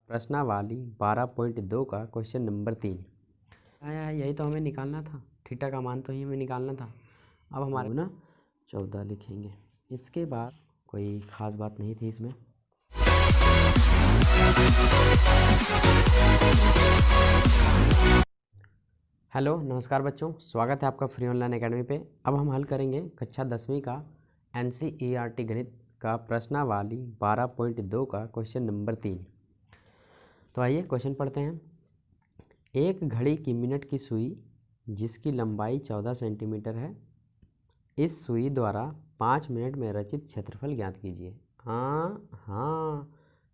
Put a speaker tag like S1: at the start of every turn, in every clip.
S1: प्रश्नावली 12.2 का question number 3 आया है। यही तो हमें निकालना था, थीटा का मान तो ही हमें निकालना था। अब हमारे ना 14 लिखेंगे। इसके बाद कोई ख़ास बात नहीं थी इसमें। हेलो नमस्कार बच्चों, स्वागत है आपका फ्री ऑनलाइन एकेडमी पे। अब हम हल करेंगे कक्षा 10वीं का NCERT गणित का प्रश्नावली 12.2 का क्वेश्चन नंबर 3। तो आइए क्वेश्चन पढ़ते हैं। एक घड़ी की मिनट की सुई जिसकी लंबाई 14 सेंटीमीटर है, इस सुई द्वारा 5 मिनट में रचित क्षेत्रफल ज्ञात कीजिए। हाँ,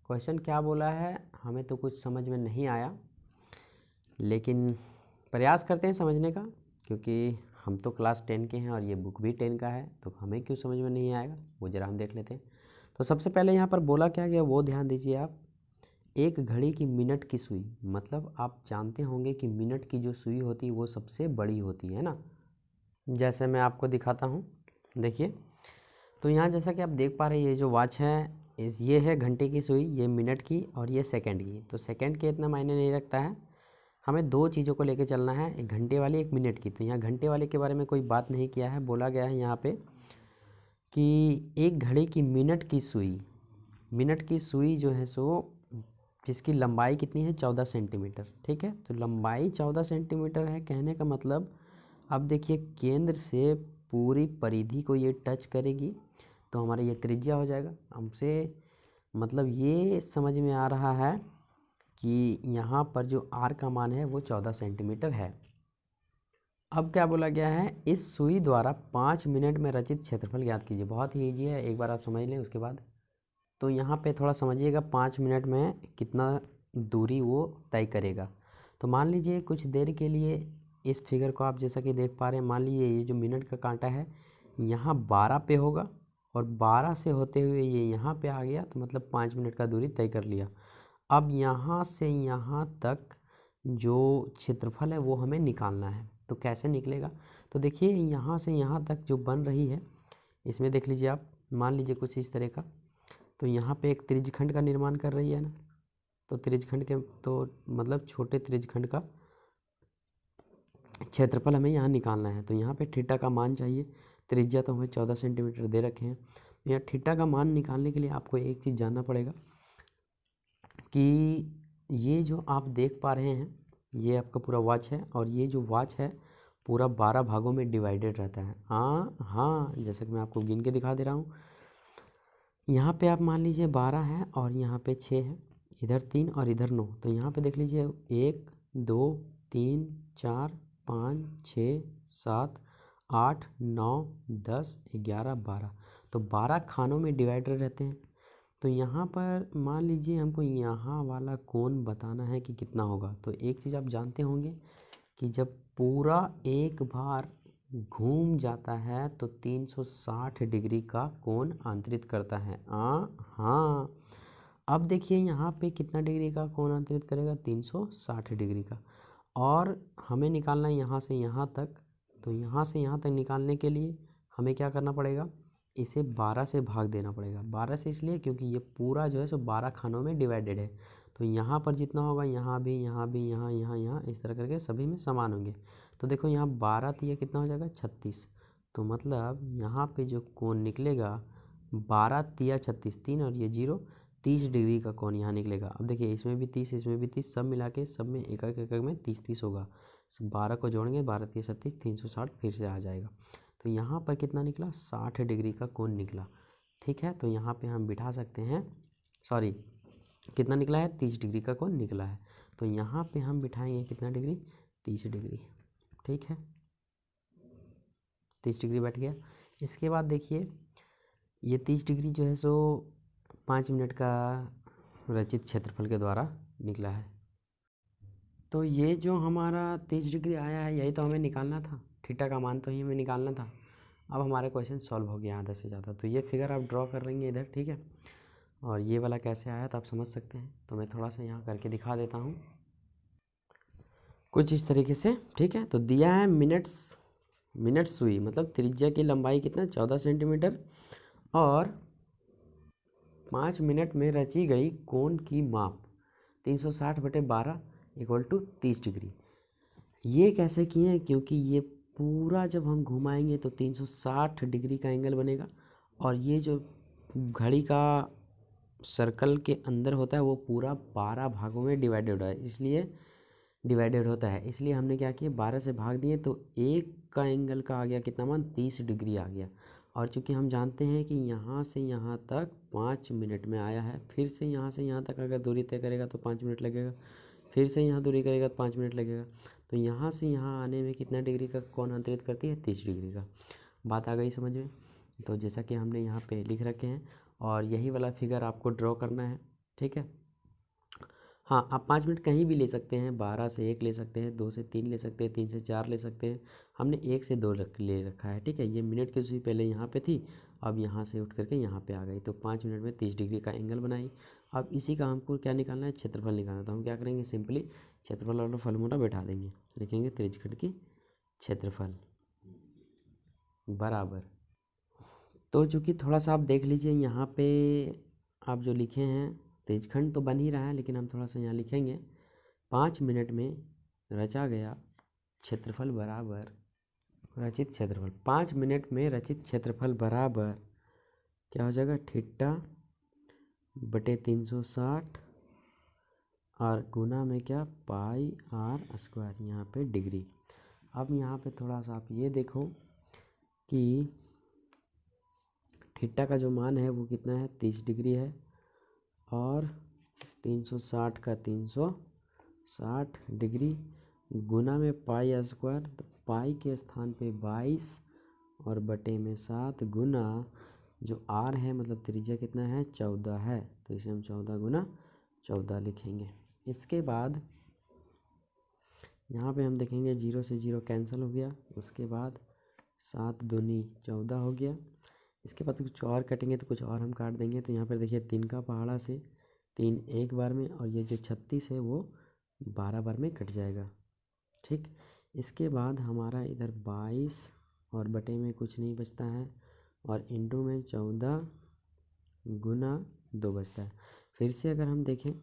S1: क्वेश्चन क्या बोला है हमें तो कुछ समझ में नहीं आया, लेकिन प्रयास करते हैं समझने का, क्योंकि हम तो क्लास 10 के हैं और ये बुक भी 10 का है, तो हमें क्यों समझ में नहीं आएगा वो ज़रा हम देख लेते हैं। तो सबसे पहले यहाँ पर बोला क्या गया वो ध्यान दीजिए आप। एक घड़ी की मिनट की सुई, मतलब आप जानते होंगे कि मिनट की जो सुई होती है वो सबसे बड़ी होती है ना। जैसे मैं आपको दिखाता हूँ, देखिए। तो यहाँ जैसा कि आप देख पा रहे हैं, ये जो वॉच है ये है घंटे की सुई, ये मिनट की और ये सेकंड की। तो सेकंड के इतना मायने नहीं रखता है, हमें दो चीज़ों को लेके चलना है, एक घंटे वाली एक मिनट की। तो यहाँ घंटे वाले के बारे में कोई बात नहीं किया है, बोला गया है यहाँ पे कि एक घड़ी की मिनट की सुई जो है सो जिसकी लंबाई कितनी है 14 सेंटीमीटर। ठीक है, तो लंबाई 14 सेंटीमीटर है, कहने का मतलब अब देखिए केंद्र से पूरी परिधि को ये टच करेगी तो हमारा ये त्रिज्या हो जाएगा। हमसे मतलब ये समझ में आ रहा है कि यहाँ पर जो आर का मान है वो 14 सेंटीमीटर है। अब क्या बोला गया है, इस सुई द्वारा 5 मिनट में रचित क्षेत्रफल ज्ञात कीजिए। बहुत ही ईजी है, एक बार आप समझ लें उसके बाद। तो यहाँ पे थोड़ा समझिएगा, 5 मिनट में कितना दूरी वो तय करेगा। तो मान लीजिए कुछ देर के लिए इस फिगर को आप जैसा कि देख पा रहे हैं, मान लीजिए ये जो मिनट का कांटा है यहाँ 12 पे होगा और 12 से होते हुए ये यहाँ पे आ गया, तो मतलब 5 मिनट का दूरी तय कर लिया। अब यहाँ से यहाँ तक जो क्षेत्रफल है वो हमें निकालना है। तो कैसे निकलेगा, तो देखिए यहाँ से यहाँ तक जो बन रही है इसमें देख लीजिए आप, मान लीजिए कुछ इस तरह का। तो यहाँ पे एक त्रिज्यखंड का निर्माण कर रही है ना, तो त्रिज्यखंड के तो मतलब छोटे त्रिज्यखंड का क्षेत्रफल हमें यहाँ निकालना है। तो यहाँ पे थीटा का मान चाहिए, त्रिज्या तो हमें 14 सेंटीमीटर दे रखे हैं। तो यहाँ थीटा का मान निकालने के लिए आपको एक चीज़ जानना पड़ेगा कि ये जो आप देख पा रहे हैं ये आपका पूरा वॉच है, और ये जो वॉच है पूरा 12 भागों में डिवाइडेड रहता है। हाँ, जैसे कि मैं आपको गिन के दिखा दे रहा हूँ। यहाँ पे आप मान लीजिए 12 है और यहाँ पे 6 है, इधर 3 और इधर 9। तो यहाँ पे देख लीजिए 1 2 3 4 5 6 7 8 9 10 11 12। तो 12 खानों में डिवाइडर रहते हैं। तो यहाँ पर मान लीजिए हमको यहाँ वाला कोण बताना है कि कितना होगा। तो एक चीज़ आप जानते होंगे कि जब पूरा एक बार घूम जाता है तो 360 डिग्री का कोण आंतरित करता है। हाँ, अब देखिए यहाँ पे कितना डिग्री का कोण आंतरित करेगा, 360 डिग्री का। और हमें निकालना है यहाँ से यहाँ तक। तो यहाँ से यहाँ तक निकालने के लिए हमें क्या करना पड़ेगा, इसे 12 से भाग देना पड़ेगा। 12 से इसलिए क्योंकि ये पूरा जो है सो 12 खानों में डिवाइडेड है। तो यहाँ पर जितना होगा यहाँ भी, यहाँ भी, यहाँ यहाँ यहाँ इस तरह करके सभी में समान होंगे। तो देखो यहाँ 12 तिया कितना हो जाएगा 36। तो मतलब यहाँ पे जो कोण निकलेगा 12 तिया 36, 3 और ये 0, 30 डिग्री का कोण यहाँ निकलेगा। अब देखिए इसमें भी 30, इसमें भी 30, सब मिला के सब में एक एक में 30 होगा। 12 को जोड़ेंगे 12 तिया 36, 360 फिर से आ जाएगा। तो यहाँ पर कितना निकला, 60 डिग्री का कोण निकला। ठीक है, तो यहाँ पे हम बिठा सकते हैं, सॉरी कितना निकला है, 30 डिग्री का कोण निकला है। तो यहाँ पे हम बिठाएंगे कितना डिग्री, 30 डिग्री। ठीक है, 30 डिग्री बैठ गया। इसके बाद देखिए ये 30 डिग्री जो है सो 5 मिनट का रचित क्षेत्रफल के द्वारा निकला है। तो ये जो हमारा 30 डिग्री आया है यही तो हमें निकालना था, थीटा का मान तो ही हमें निकालना था। अब हमारे क्वेश्चन सॉल्व हो गया आधा से ज़्यादा। तो ये फिगर आप ड्रॉ कर लेंगे इधर, ठीक है। और ये वाला कैसे आया तो आप समझ सकते हैं। तो मैं थोड़ा सा यहाँ करके दिखा देता हूँ कुछ इस तरीके से। ठीक है, तो दिया है मिनट सुई, मतलब त्रिज्या की लंबाई कितना 14 सेंटीमीटर और 5 मिनट में रची गई कोण की माप। 360/12 इक्वल टू 30 डिग्री। ये कैसे किए हैं, क्योंकि ये पूरा जब हम घुमाएंगे तो 360 डिग्री का एंगल बनेगा, और ये जो घड़ी का सर्कल के अंदर होता है वो पूरा 12 भागों में डिवाइडेड होता है, इसलिए हमने क्या किया, 12 से भाग दिए तो एक का एंगल का आ गया कितना मान, 30 डिग्री आ गया। और चूंकि हम जानते हैं कि यहाँ से यहाँ तक 5 मिनट में आया है, फिर से यहाँ तक अगर दूरी तय करेगा तो 5 मिनट लगेगा, फिर से यहाँ दूरी करेगा तो 5 मिनट लगेगा, तो यहाँ से यहाँ आने में कितना डिग्री का कोण अंतरित करती है, 30 डिग्री का। बात आ गई समझ में। तो जैसा कि हमने यहाँ पे लिख रखे हैं, और यही वाला फिगर आपको ड्रॉ करना है, ठीक है। हाँ, आप 5 मिनट कहीं भी ले सकते हैं, 12 से 1 ले सकते हैं, 2 से 3 ले सकते हैं, 3 से 4 ले सकते हैं, हमने 1 से 2 ले रखा है, ठीक है। ये मिनट की सुई पहले यहाँ पे थी, अब यहाँ से उठ करके यहाँ पे आ गई, तो 5 मिनट में 30 डिग्री का एंगल बनाई। अब इसी का हमको क्या निकालना है, क्षेत्रफल निकालना। तो हम क्या करेंगे, सिंपली क्षेत्रफल वाला फॉर्मूला बैठा देंगे, लिखेंगे त्रिज्यखंड की क्षेत्रफल बराबर। तो चूँकि थोड़ा सा आप देख लीजिए यहाँ पे आप जो लिखे हैं, त्रिज्यखंड तो बन ही रहा है, लेकिन हम थोड़ा सा यहाँ लिखेंगे 5 मिनट में रचा गया क्षेत्रफल बराबर रचित क्षेत्रफल। 5 मिनट में रचित क्षेत्रफल बराबर क्या हो जाएगा, θ/360 और गुना में क्या, πr², यहाँ पे डिग्री। अब यहाँ पे थोड़ा सा आप ये देखो कि थीटा का जो मान है वो कितना है, 30 डिग्री है, और 360 का 360 डिग्री गुना में πr², तो पाई के स्थान पे 22 और बटे में 7 गुना जो r है, मतलब त्रिज्या कितना है, 14 है, तो इसे हम 14 गुना 14 लिखेंगे। इसके बाद यहाँ पे हम देखेंगे 0 से 0 कैंसिल हो गया, उसके बाद 7 दूनी 14 हो गया। इसके बाद कुछ और कटेंगे तो कुछ और हम काट देंगे, तो यहाँ पर देखिए 3 का पहाड़ा से 3 एक बार में, और ये जो 36 है वो 12 बार में कट जाएगा, ठीक। इसके बाद हमारा इधर 22 और बटे में कुछ नहीं बचता है, और इंटू में 14 गुना 2 बचता है। फिर से अगर हम देखें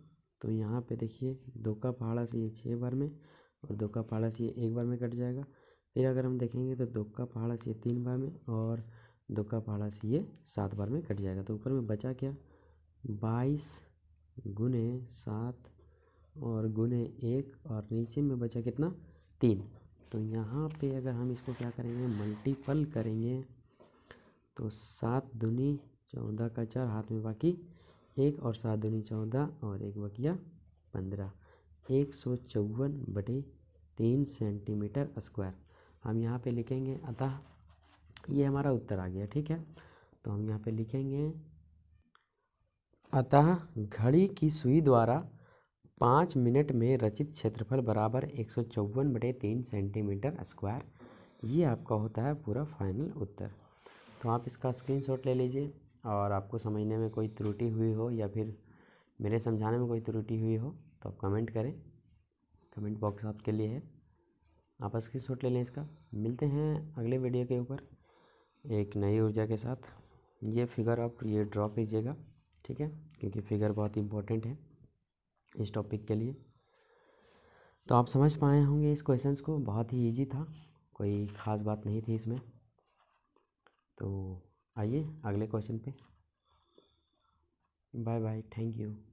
S1: तो यहाँ पे देखिए 2 का पहाड़ा से ये 6 बार में, और 2 का पहाड़ा से ये 1 बार में कट जाएगा। फिर अगर हम देखेंगे तो 2 का पहाड़ा से 3 बार में, और 2 का पहाड़ा से ये 7 बार में कट जाएगा। तो ऊपर में बचा क्या, 22 गुने 7 और गुने 1, और नीचे में बचा कितना, 3। तो यहाँ पे अगर हम इसको क्या करेंगे, मल्टीपल करेंगे, तो 7 दूनी 14 का 4, हाथ में बाकी 1, और 7 दूनी 14 और 1 बकिया 15, 154/3 सेंटीमीटर²। हम यहाँ पे लिखेंगे, अतः ये हमारा उत्तर आ गया, ठीक है। तो हम यहाँ पे लिखेंगे, अतः घड़ी की सुई द्वारा 5 मिनट में रचित क्षेत्रफल बराबर 154/3 सेंटीमीटर²। ये आपका होता है पूरा फाइनल उत्तर। तो आप इसका स्क्रीनशॉट ले लीजिए, और आपको समझने में कोई त्रुटि हुई हो या फिर मेरे समझाने में कोई त्रुटि हुई हो तो आप कमेंट करें, कमेंट बॉक्स आपके लिए है, आप स्क्रीनशॉट ले लें इसका। मिलते हैं अगले वीडियो के ऊपर एक नई ऊर्जा के साथ। ये फिगर आप ये ड्रॉ कीजिएगा, ठीक है, क्योंकि फिगर बहुत इम्पोर्टेंट है इस टॉपिक के लिए। तो आप समझ पाए होंगे इस क्वेश्चंस को, बहुत ही इजी था, कोई ख़ास बात नहीं थी इसमें। तो आइए अगले क्वेश्चन पे। Bye bye, thank you.